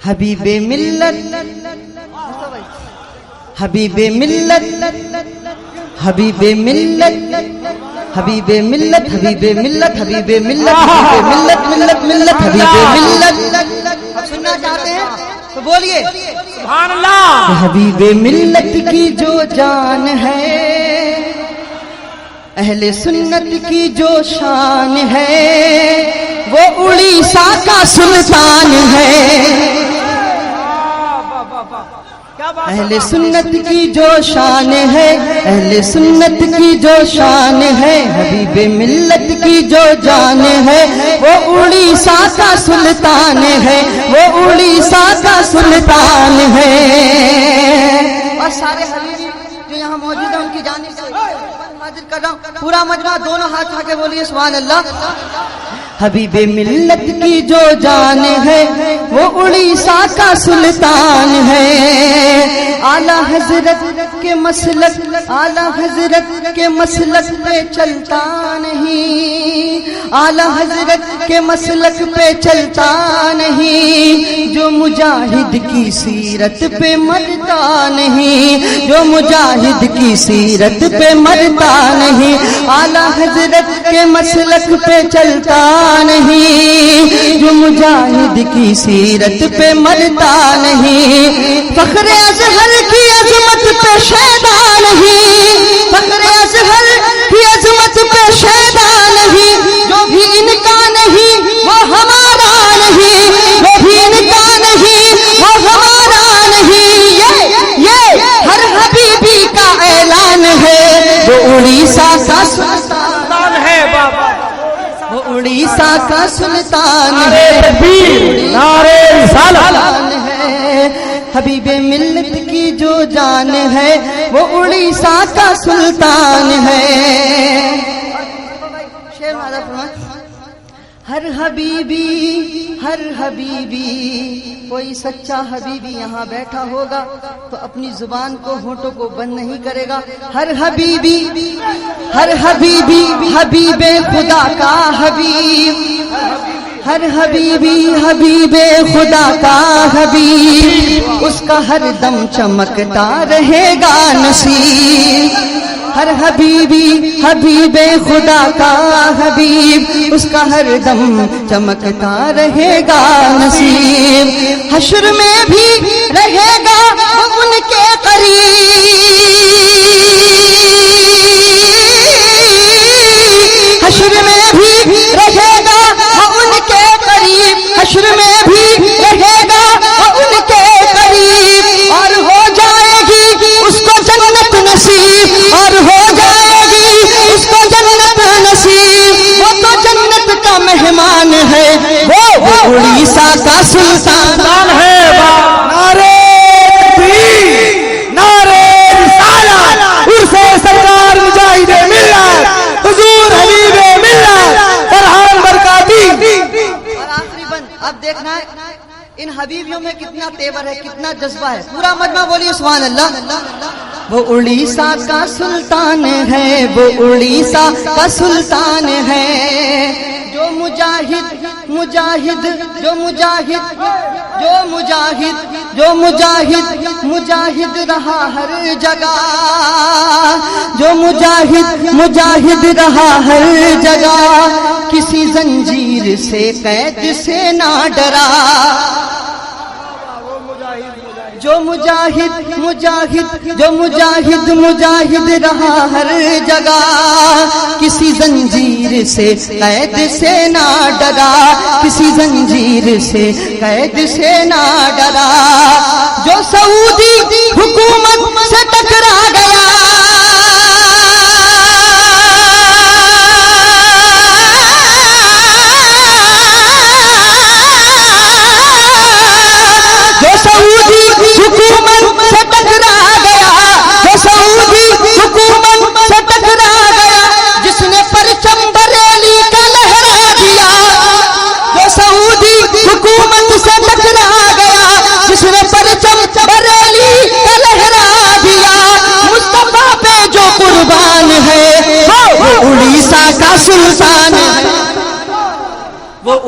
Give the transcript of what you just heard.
حبیب ملت حبیب ملت حبیب ملت حبیب ملت حبیب ملت حبیب ملت حبیب ملت ملت ملت حبیب ملت. اب سننا چاہتے ہیں تو بولیے سبحان اللہ. حبیب ملت کی جو جان ہے، اہل سنت کی جو شان ہے، وہ اڑیسہ کا سلطان ہے. اہل سنت کی جو شان ہے، اہل سنت کی جو شان ہے، حبیب ملت کی جو جان ہے، وہ اڑیسہ کا سلطان ہے، وہ اڑیسہ کا سلطان ہے. اور سارے حبیبی جو یہاں موجود ہیں ان کی جانب سے حاضر کر رہا ہوں. پورا مجمع دونوں ہاتھ اٹھا کے بولیے سبحان اللہ. حبیب ملت کی جو جان ہے، وہ اڑیسہ کا سلطان ہے. اعلیٰ حضرت کے مسلک، اعلیٰ حضرت کے مسلک پہ چلتا نہیں، اعلیٰ حضرت کے مسلک پہ چلتا نہیں، جو مجاہد کی سیرت پہ مرتا نہیں، جو مجاہد کی سیرت پہ مرتا نہیں. اعلیٰ حضرت کے مسلک پہ چلتا نہیں، جو مجاہد کی سیرت پہ مرتا نہیں. فخر ازہر کی عظمت پہ شیدا نہیں، فخر ازہر کی عظمت پہ شیدا نہیں، جو بھی ان کا نہیں وہ ہمارا نہیں، جو بھی ان کا نہیں وہ ہمارا نہیں. یہ ہر حبیبی کا اعلان ہے، وہ اڑیسہ کا سلطان ہے بابا. وہ اڑیسہ کا سلطان ہے، نعرے رسالت. حبیب ملت کی جو جان ہے، وہ اڑیسہ کا سلطان ہے. ہر حبیبی، ہر حبیبی، کوئی سچا حبیبی یہاں بیٹھا ہوگا تو اپنی زبان کو، ہونٹوں کو بند نہیں کرے گا. ہر حبیبی، ہر حبیبی، حبیب خدا کا حبیب، ہر حبیبی حبیب خدا کا حبیب، اس کا ہر دم چمکتا رہے گا نصیب. ہر حبیبی حبیب خدا کا حبیب، اس کا ہر دم چمکتا رہے گا نصیب. حشر میں بھی رہے گا وہ ان کے قریب، حشر میں بھی رہے گا وہ ان کے قریب، حشر میں بھی رہے گا وہ ان کے قریب. اور ہو جائے گی اس کو جنت نصیب، اور ہو جائے گی اس کو جنت نصیب. وہ تو جنت کا مہمان ہے، وہ اڑیسہ کا سلطان ہے. نعرے تکبیر، نعرے رسالت. عرص سرکار مجاہد ملت، حضور حبیب ملت، فرحان برکاتی. اور آخری بند اب دیکھنا ہے ان حبیبیوں میں کتنا تیور ہے، کتنا جذبہ ہے. پورا مجمع بولیے سبحان اللہ. وہ اڑیسہ کا سلطان ہے، وہ اڑیسہ کا سلطان ہے. جو مجاہد، مجاہد، جو مجاہد، جو مجاہد، جو مجاہد، مجاہد رہا ہر جگہ، جو مجاہد، مجاہد رہا ہر جگہ، کسی زنجیر سے، قید سے نہ ڈرا. جو مجاہد، مجاہد، جو مجاہد، مجاہد رہا ہر جگہ، کسی زنجیر سے، قید سے نہ ڈرا، کسی زنجیر سے، قید سے نہ ڈرا. جو سعودی حکومت سے ٹکرا گیا، بریلی کا لہرا دیا، مصطفیٰ